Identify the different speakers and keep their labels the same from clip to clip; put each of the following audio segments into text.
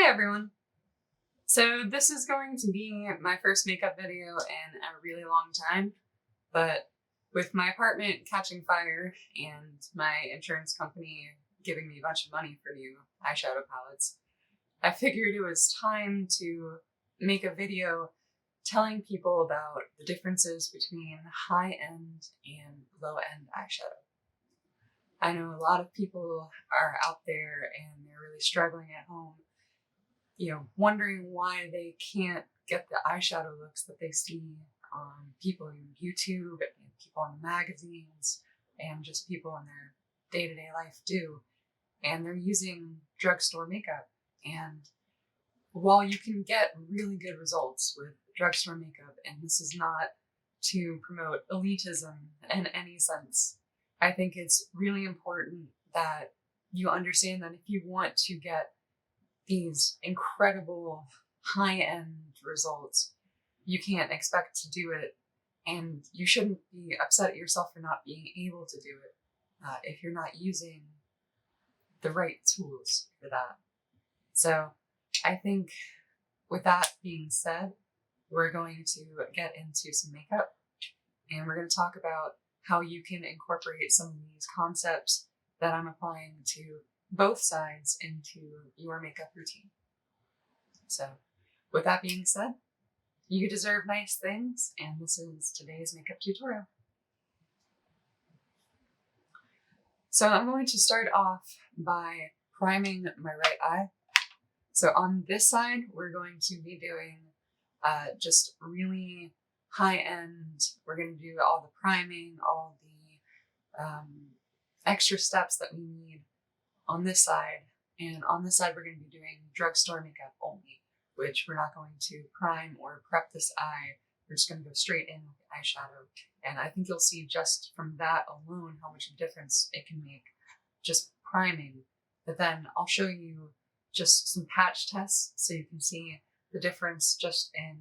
Speaker 1: everyone! So this is going to be my first makeup video in a really long time, but with my apartment catching fire and my insurance company giving me a bunch of money for new eyeshadow palettes, I figured it was time to make a video telling people about the differences between high-end and low-end eyeshadow. I know a lot of people are out there and they're really struggling at home, wondering why they can't get the eyeshadow looks that they see on people on YouTube and people in the magazines and just people in their day-to-day life do. And they're using drugstore makeup. And while you can get really good results with drugstore makeup, and this is not to promote elitism in any sense, I think it's really important that you understand that if you want to get these incredible high-end results, you can't expect to do it, and you shouldn't be upset at yourself for not being able to do it if you're not using the right tools for that. So I think with that being said, we're going to get into some makeup, and we're going to talk about how you can incorporate some of these concepts that I'm applying to both sides into your makeup routine. So with that being said, you deserve nice things, and this is today's makeup tutorial. So I'm going to start off by priming my right eye. So on this side, we're going to be doing just really high-end. We're going to do all the priming, all the extra steps that we need on this side. And on this side, we're going to be doing drugstore makeup only, which we're not going to prime or prep this eye. We're just going to go straight in with the eyeshadow. And I think you'll see just from that alone how much of a difference it can make just priming. But then I'll show you just some patch tests so you can see the difference just in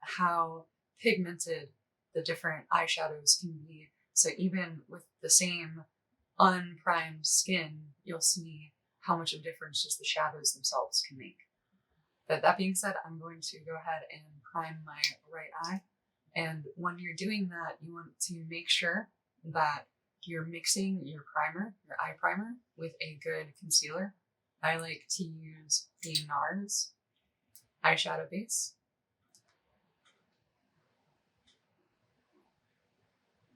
Speaker 1: how pigmented the different eyeshadows can be. So even with the same unprimed skin, you'll see how much of a difference just the shadows themselves can make. But that being said, I'm going to go ahead and prime my right eye. And when you're doing that, you want to make sure that you're mixing your primer, your eye primer, with a good concealer. I like to use the NARS eyeshadow base.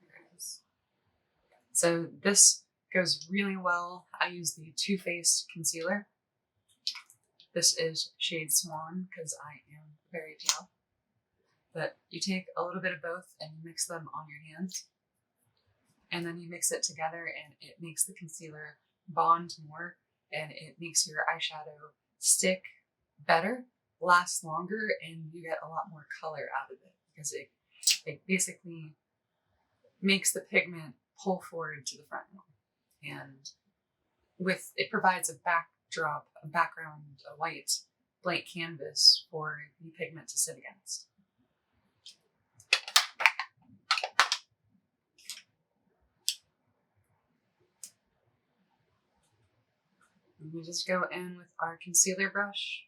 Speaker 1: There it is. So this goes really well. I use the Too Faced concealer. This is shade Swan because I am very pale. But you take a little bit of both and you mix them on your hands. And then you mix it together and it makes the concealer bond more, and it makes your eyeshadow stick better, last longer, and you get a lot more color out of it because it basically makes the pigment pull forward to the front more. And it provides a backdrop, a background, a white blank canvas for the pigment to sit against. And we just go in with our concealer brush,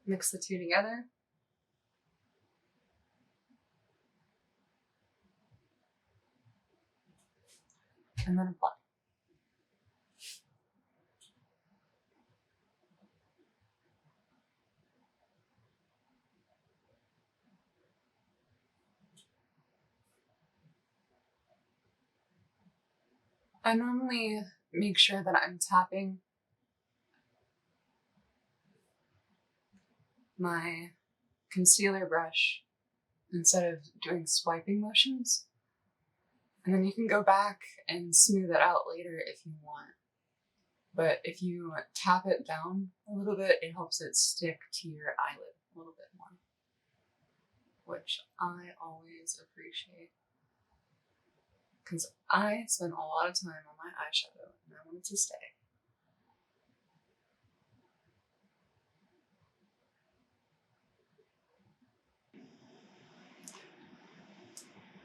Speaker 1: mix the two together. And then apply. I normally make sure that I'm tapping my concealer brush instead of doing swiping motions. And then you can go back and smooth it out later if you want. But if you tap it down a little bit, it helps it stick to your eyelid a little bit more, which I always appreciate, because I spend a lot of time on my eyeshadow and I want it to stay.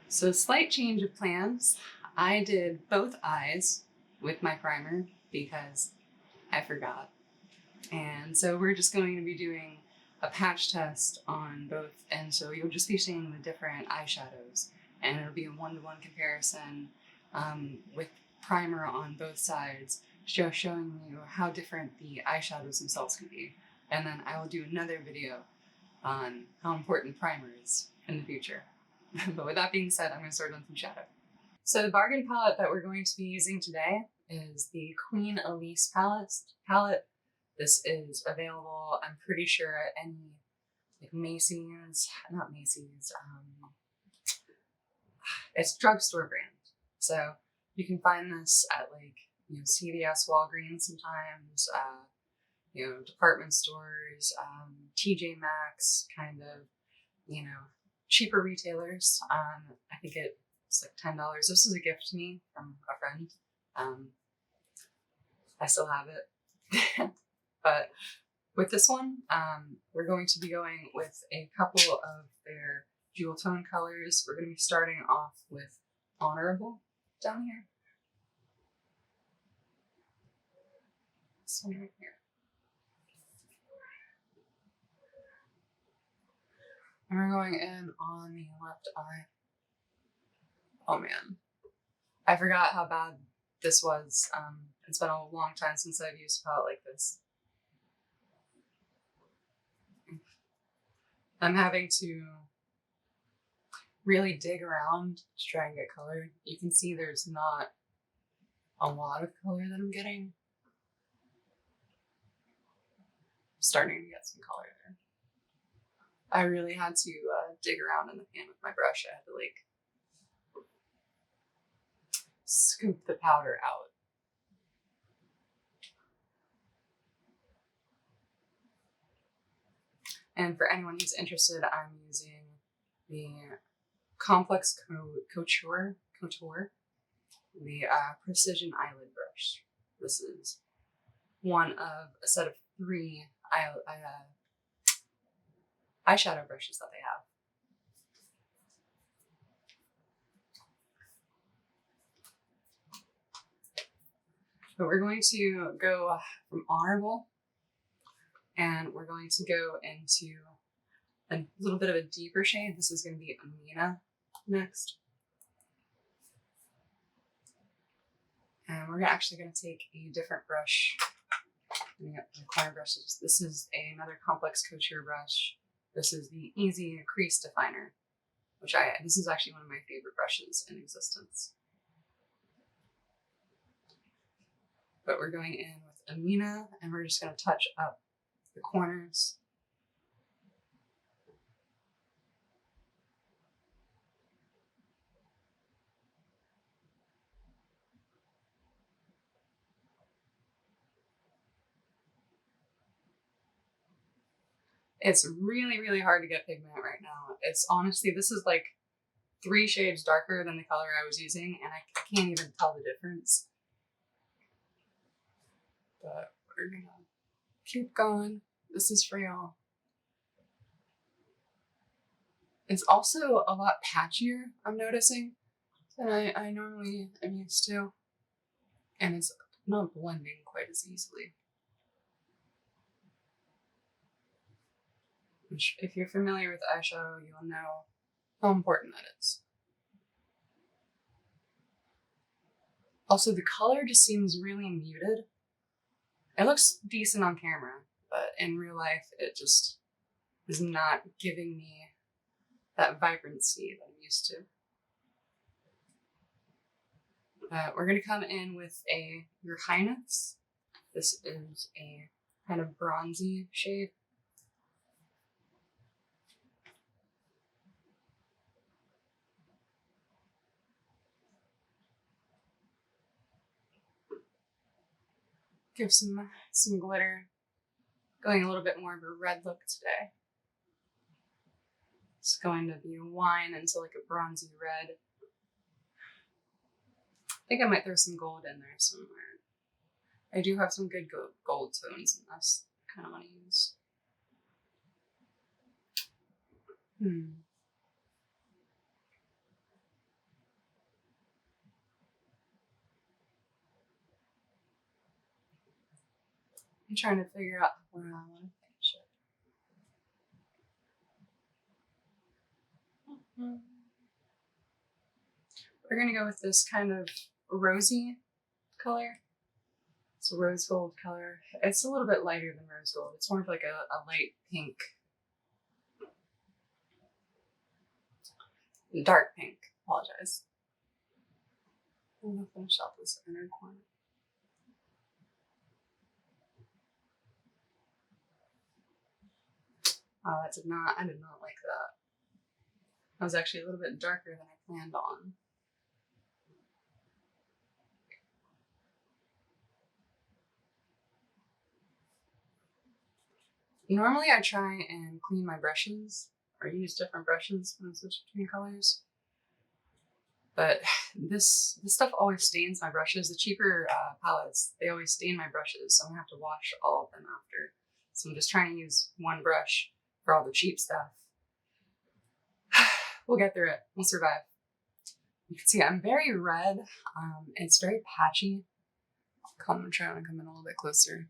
Speaker 1: So slight change of plans. I did both eyes with my primer because I forgot. And so we're just going to be doing a patch test on both, and so you'll just be seeing the different eyeshadows, and it'll be a one-to-one comparison with primer on both sides, just showing you how different the eyeshadows themselves can be. And then I will do another video on how important primer is in the future. But with that being said, I'm going to start on some shadow. So the bargain palette that we're going to be using today is the Queen Elise palette. This is available, I'm pretty sure, at any like Macy's, not Macy's, it's drugstore brand. So you can find this at like, CVS, Walgreens sometimes, department stores, TJ Maxx, kind of, cheaper retailers. I think it's like $10. This is a gift to me from a friend. I still have it. But with this one, we're going to be going with a couple of their jewel tone colors. We're going to be starting off with Honorable down here. This one right here. And we're going in on the left eye. Oh man, I forgot how bad this was. It's been a long time since I've used a palette like this. I'm having to really dig around to try and get color. You can see there's not a lot of color that I'm getting. I'm starting to get some color there. I really had to dig around in the pan with my brush. I had to like scoop the powder out. And for anyone who's interested, I'm using the Complex Couture, the Precision Eyelid Brush. This is one of a set of 3 eyeshadow brushes that they have. But we're going to go from Honorable, and we're going to go into a little bit of a deeper shade. This is going to be Amina next. And we're actually going to take a different brush. Let me get my corner brushes. This is another Complex Couture brush. This is the Easy Crease Definer, this is actually one of my favorite brushes in existence. But we're going in with Amina, and we're just going to touch up the corners. It's really, really hard to get pigment right now. It's honestly, this is like 3 shades darker than the color I was using, and I can't even tell the difference. But we're gonna keep going. This is for y'all. It's also a lot patchier, I'm noticing, than I normally am used to. And it's not blending quite as easily. Which, if you're familiar with eyeshadow, you'll know how important that is. Also, the color just seems really muted. It looks decent on camera, but in real life, it just is not giving me that vibrancy that I'm used to. We're going to come in with Your Highness. This is a kind of bronzy shade. Give some glitter. Going a little bit more of a red look today. It's going to be wine into like a bronzy red. I think I might throw some gold in there somewhere. I do have some good gold tones in this. I kind of want to use. I'm trying to figure out where I want to finish it. We're going to go with this kind of rosy color. It's a rose gold color. It's a little bit lighter than rose gold. It's more of like a light pink. Dark pink. Apologize. I'm going to finish off this inner corner. Oh, I did not like that. That was actually a little bit darker than I planned on. Normally I try and clean my brushes or use different brushes when I switch between colors. But this stuff always stains my brushes. The cheaper palettes, they always stain my brushes, so I'm gonna have to wash all of them after. So I'm just trying to use one brush for all the cheap stuff. We'll get through it. We'll survive. You can see I'm very red. It's very patchy. I'm trying to come in a little bit closer.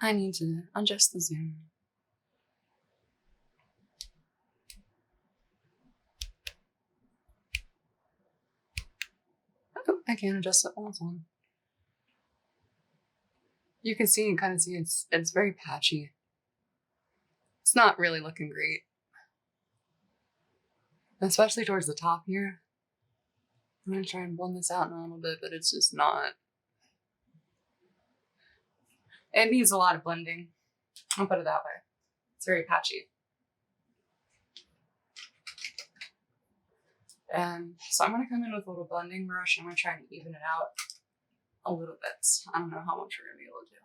Speaker 1: I need to adjust the zoom. Oh, I can't adjust it all the time. You can see and kind of see it's very patchy. It's not really looking great. Especially towards the top here. I'm gonna try and blend this out in a little bit, but it's just not. It needs a lot of blending. I'll put it that way. It's very patchy. And so I'm gonna come in with a little blending brush. I'm gonna try and even it out a little bit. I don't know how much we're gonna be able to do.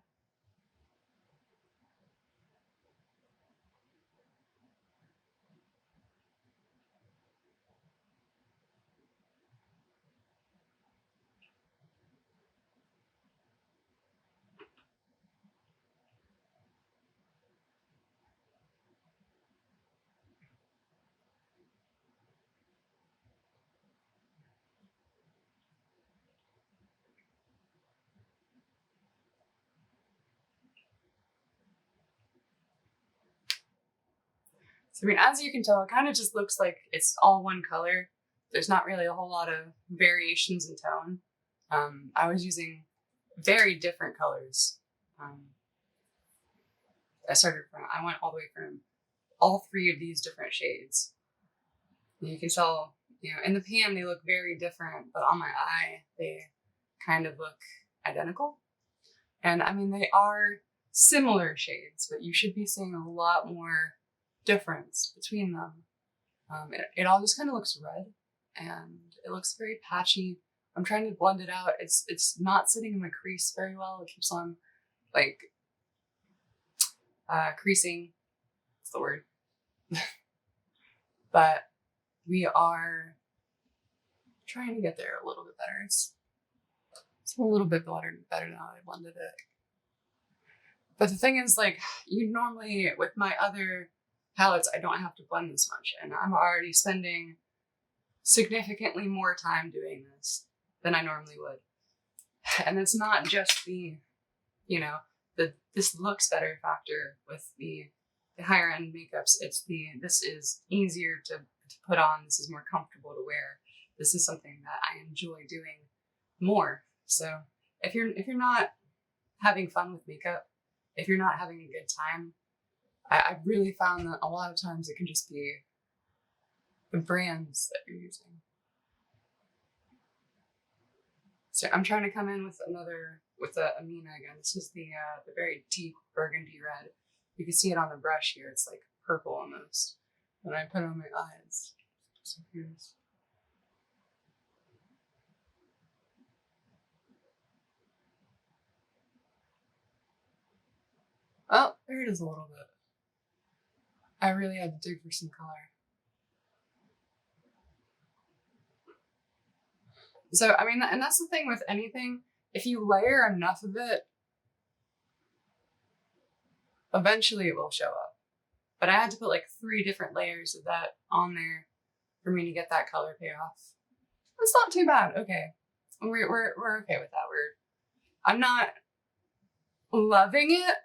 Speaker 1: So I mean, as you can tell, it kind of just looks like it's all one color. There's not really a whole lot of variations in tone. I was using very different colors. I went all the way from all three of these different shades. And you can tell, in the pan they look very different, but on my eye they kind of look identical. And I mean, they are similar shades, but you should be seeing a lot more difference between them. It all just kind of looks red and it looks very patchy. I'm trying to blend it out. It's not sitting in my crease very well. It keeps on like creasing. That's the word. But we are trying to get there a little bit better. It's a little bit better now that I blended it. But the thing is, like, you normally, with my other palettes, I don't have to blend this much, and I'm already spending significantly more time doing this than I normally would. And it's not just the, this looks better factor with the higher end makeups. It's this is easier to put on. This is more comfortable to wear. This is something that I enjoy doing more. So if you're not having fun with makeup, if you're not having a good time, I've really found that a lot of times it can just be the brands that you're using. So I'm trying to come in with Amina again. This is the very deep burgundy red. You can see it on the brush here. It's like purple almost. When I put it on my eyes, it disappears. Oh, there it is a little bit. I really had to dig for some color. So, I mean, and that's the thing with anything. If you layer enough of it, eventually it will show up. But I had to put like 3 different layers of that on there for me to get that color payoff. It's not too bad. Okay. We're okay with that. I'm not loving it,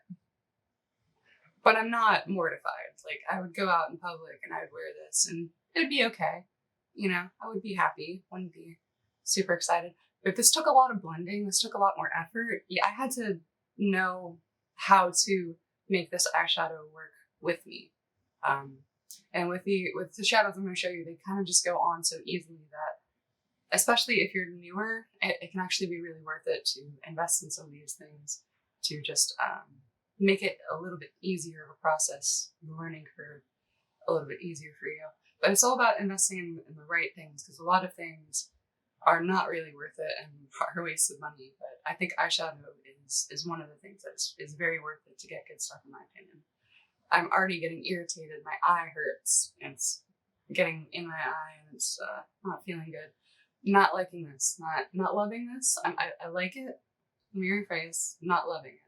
Speaker 1: but I'm not mortified. Like, I would go out in public and I would wear this and it'd be okay. You know, I would be happy, wouldn't be super excited. But this took a lot of blending. This took a lot more effort. Yeah, I had to know how to make this eyeshadow work with me. And with the shadows I'm going to show you, they kind of just go on so easily that, especially if you're newer, it can actually be really worth it to invest in some of these things to just make it a little bit easier of a process, the learning curve a little bit easier for you. But it's all about investing in the right things, because a lot of things are not really worth it and are a waste of money. But I think eyeshadow is one of the things that is very worth it to get good stuff, in my opinion. I'm already getting irritated. My eye hurts. It's getting in my eye and it's not feeling good. Not liking this. Not loving this. I like it. Let me rephrase. Not loving it.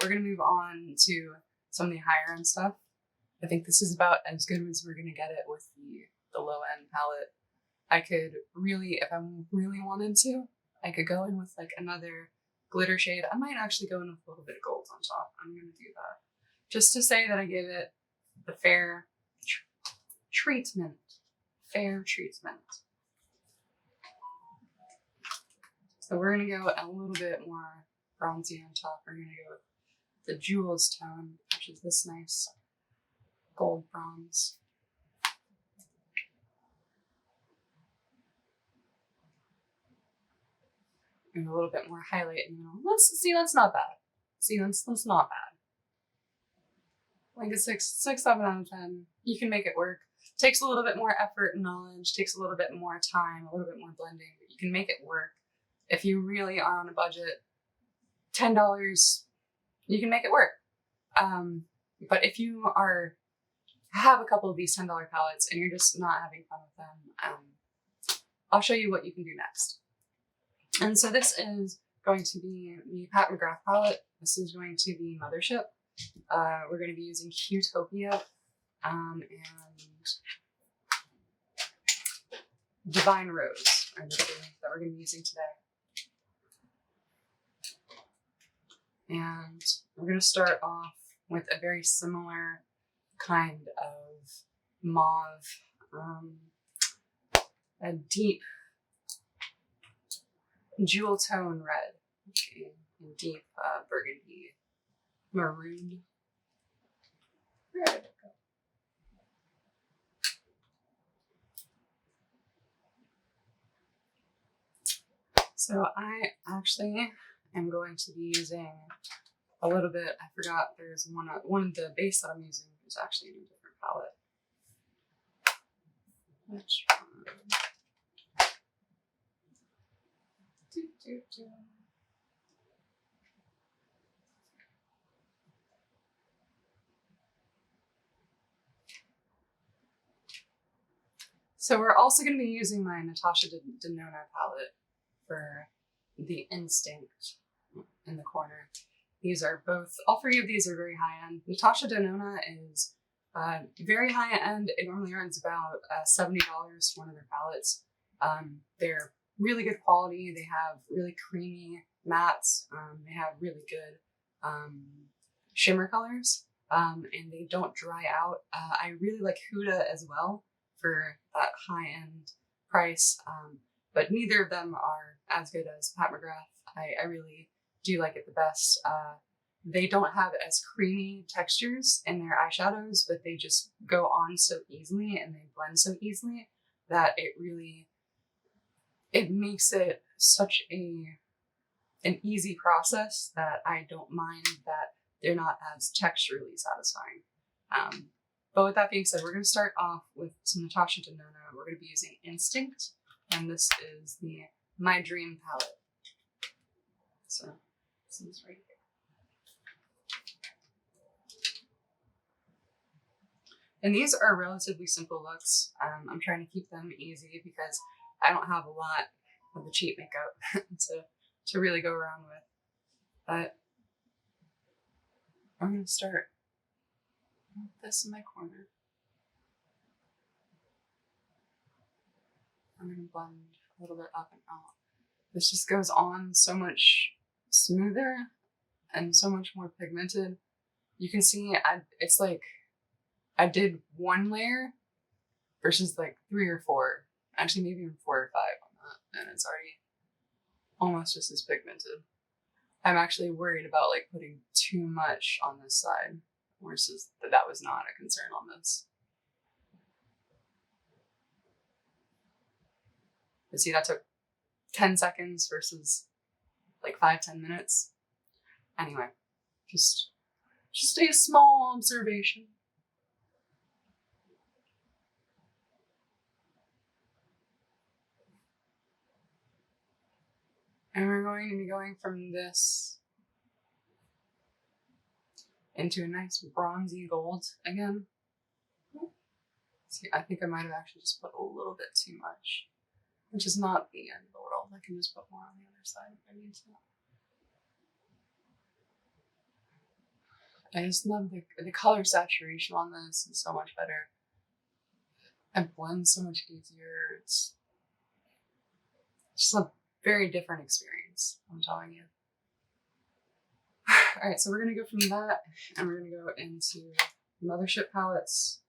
Speaker 1: We're going to move on to some of the higher end stuff. I think this is about as good as we're going to get it with the low end palette. I could really, if I really wanted to, I could go in with like another glitter shade. I might actually go in with a little bit of gold on top. I'm going to do that just to say that I gave it the fair treatment. Fair treatment. So we're going to go a little bit more bronzy on top. We're going to go with the Jewels tone, which is this nice gold bronze. And a little bit more highlight in the middle. That's not bad. That's not bad. Like a 7 out of 10. You can make it work. Takes a little bit more effort and knowledge, takes a little bit more time, a little bit more blending, but you can make it work. If you really are on a budget, $10, you can make it work. But if you have a couple of these $10 palettes and you're just not having fun with them, I'll show you what you can do next. And so this is going to be the Pat McGrath palette. This is going to be Mothership. We're going to be using Qtopia and Divine Rose are the two that we're going to be using today. And we're going to start off with a very similar kind of mauve, a deep jewel tone red, okay, and deep burgundy, maroon red. So I actually am going to be using a little bit. I forgot there's one of the base that I'm using is actually in a different palette. Which one? So we're also going to be using my Natasha Denona palette for the Instinct in the corner. These are both, all three of these are very high end. Natasha Denona is very high end. It normally earns about $70 for one of their palettes. They're really good quality. They have really creamy mattes. They have really good shimmer colors, and they don't dry out. I really like Huda as well for that high end price, but neither of them are as good as Pat McGrath. I really do like it the best. They don't have as creamy textures in their eyeshadows, but they just go on so easily and they blend so easily that it makes it such an easy process that I don't mind that they're not as texturally satisfying. But with that being said, we're going to start off with some Natasha Denona. We're going to be using Instinct, and this is the My Dream palette. So this is right here. And these are relatively simple looks. I'm trying to keep them easy because I don't have a lot of the cheap makeup to really go around with. But I'm going to start with this in my corner. I'm going to blend a little bit up and out. This just goes on so much smoother and so much more pigmented. You can see it's like I did 1 layer versus like 3 or 4, actually maybe even 4 or 5 on that, and it's already almost just as pigmented. I'm actually worried about like putting too much on this side versus that was not a concern on this. But see, that took 10 seconds versus like 5-10 minutes. Anyway, just a small observation. And we're going to be going from this into a nice bronzy gold again. See, I think I might have actually just put a little bit too much, which is not the end of the world. I can just put more on the other side if I need to. I just love the color saturation on this is so much better. It blends so much easier. It's just a very different experience, I'm telling you. Alright, so we're going to go from that, and we're going to go into Mothership palettes.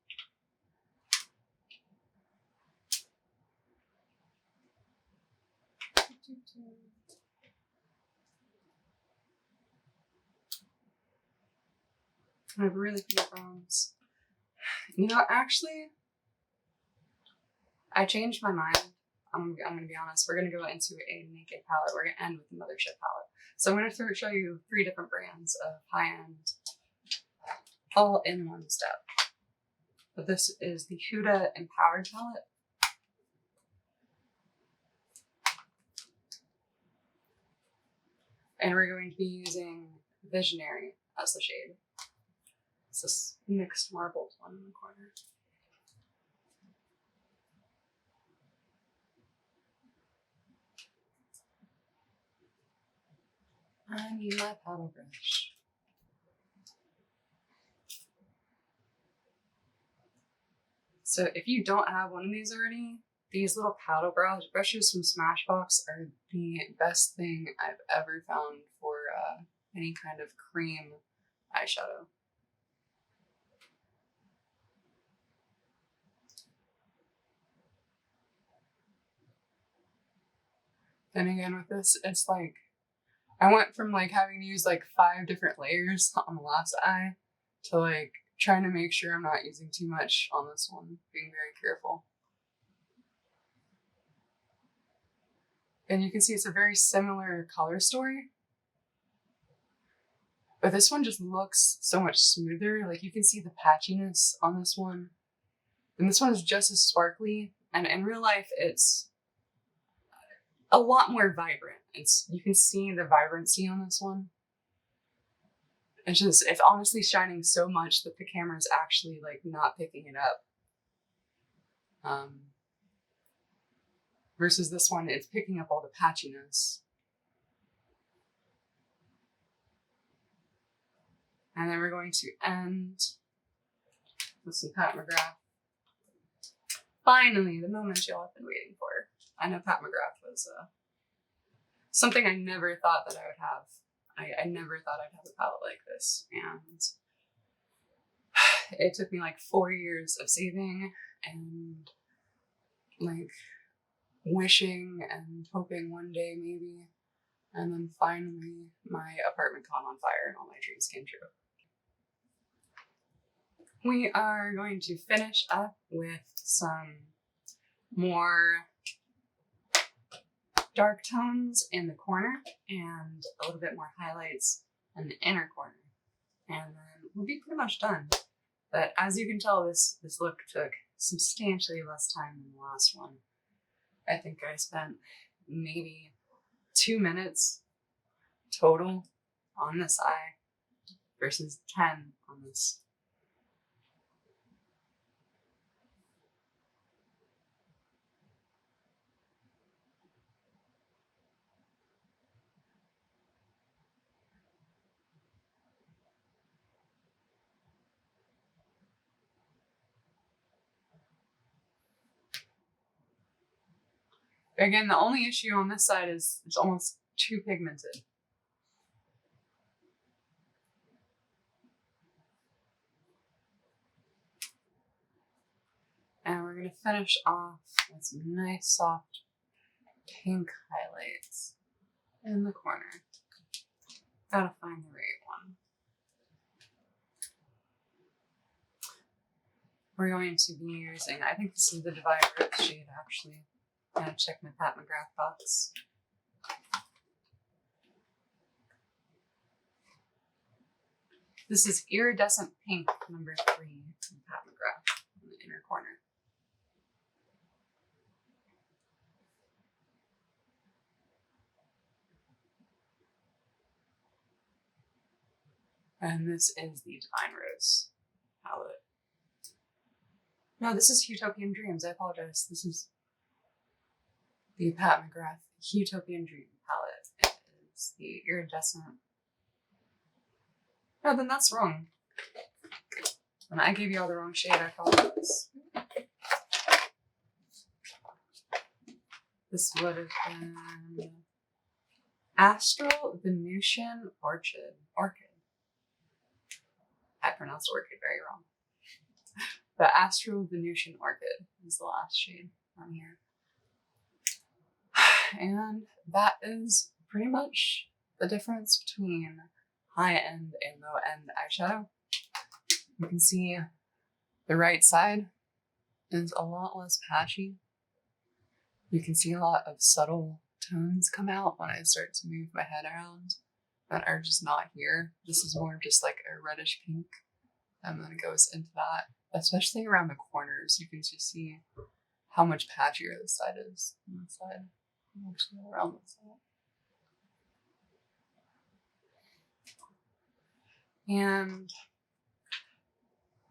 Speaker 1: I have really pretty browns. You know, actually, I changed my mind. I'm going to be honest. We're going to go into a naked palette. We're going to end with the Mothership palette. So I'm going to show you 3 different brands of high-end, all in one step. But this is the Huda Empowered palette. And we're going to be using Visionary as the shade. It's this mixed marbled one in the corner. I need my paddle brush. So if you don't have one of these already, these little paddle brushes from Smashbox are the best thing I've ever found for any kind of cream eyeshadow. Then again with this, it's like, I went from like having to use like 5 different layers on the last eye to like trying to make sure I'm not using too much on this one, being very careful. And you can see it's a very similar color story, but this one just looks so much smoother. Like you can see the patchiness on this one, and this one is just as sparkly, and in real life it's a lot more vibrant. You can see the vibrancy on this one. It's honestly shining so much that the camera is actually like not picking it up. Versus this one, it's picking up all the patchiness. And then we're going to end with some Pat McGrath. Finally, the moment y'all have been waiting for. I know Pat McGrath was something I never thought that I would have. I never thought I'd have a palette like this, and it took me like 4 years of saving and like wishing and hoping one day maybe, and then finally my apartment caught on fire and all my dreams came true. We are going to finish up with some more dark tones in the corner and a little bit more highlights in the inner corner, and then we'll be pretty much done. But as you can tell, this look took substantially less time than the last one. I think I spent maybe 2 minutes total on this eye versus 10 on this. Again, the only issue on this side is it's almost too pigmented. And we're going to finish off with some nice soft pink highlights in the corner. Gotta find the right one. We're going to be using, I think this is the Divine Rose shade actually. I'm gonna check my Pat McGrath box. This is Iridescent Pink number 3 from Pat McGrath in the inner corner. And this is the Divine Rose palette. No, this is Utopian Dreams. I apologize. This is the Pat McGrath Utopian Dream palette. It is the iridescent. No, then that's wrong. When I gave you all the wrong shade, I apologize. This would have been Astral Venusian Orchid. I pronounced orchid very wrong. The Astral Venusian Orchid is the last shade on here. And that is pretty much the difference between high-end and low-end eyeshadow. You can see the right side is a lot less patchy. You can see a lot of subtle tones come out when I start to move my head around that are just not here. This is more just like a reddish pink, and then it goes into that. Especially around the corners, you can just see how much patchier this side is on this side. Actually, around this side. And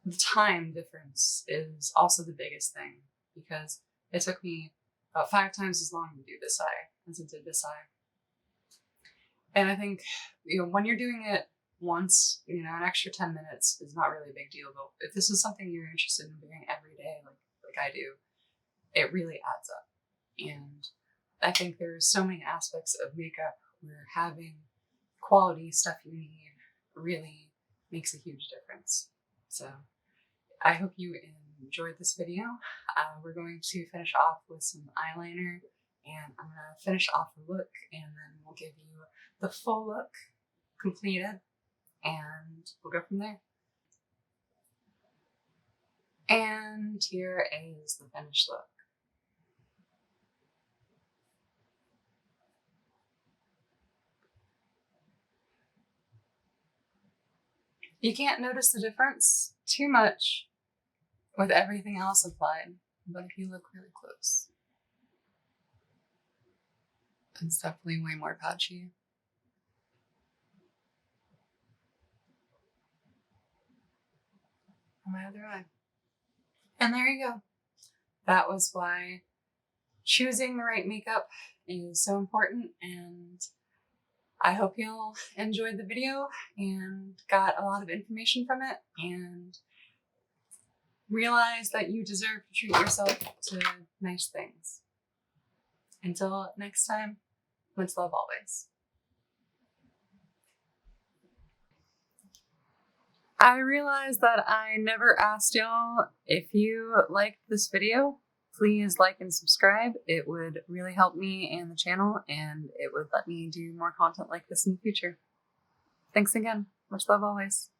Speaker 1: the time difference is also the biggest thing, because it took me about 5 times as long to do this eye as it did this eye. And I think, when you're doing it once, an extra 10 minutes is not really a big deal. But if this is something you're interested in doing every day, like I do, it really adds up. And I think there's so many aspects of makeup where having quality stuff you need really makes a huge difference. So I hope you enjoyed this video. We're going to finish off with some eyeliner, and I'm going to finish off the look, and then we'll give you the full look completed, and we'll go from there. And here is the finished look. You can't notice the difference too much with everything else applied, but if you look really close, it's definitely way more patchy. On my other eye. And there you go. That was why choosing the right makeup is so important, and I hope y'all enjoyed the video and got a lot of information from it and realize that you deserve to treat yourself to nice things. Until next time, much love always. I realized that I never asked y'all if you liked this video. Please like and subscribe. It would really help me and the channel, and it would let me do more content like this in the future. Thanks again. Much love always.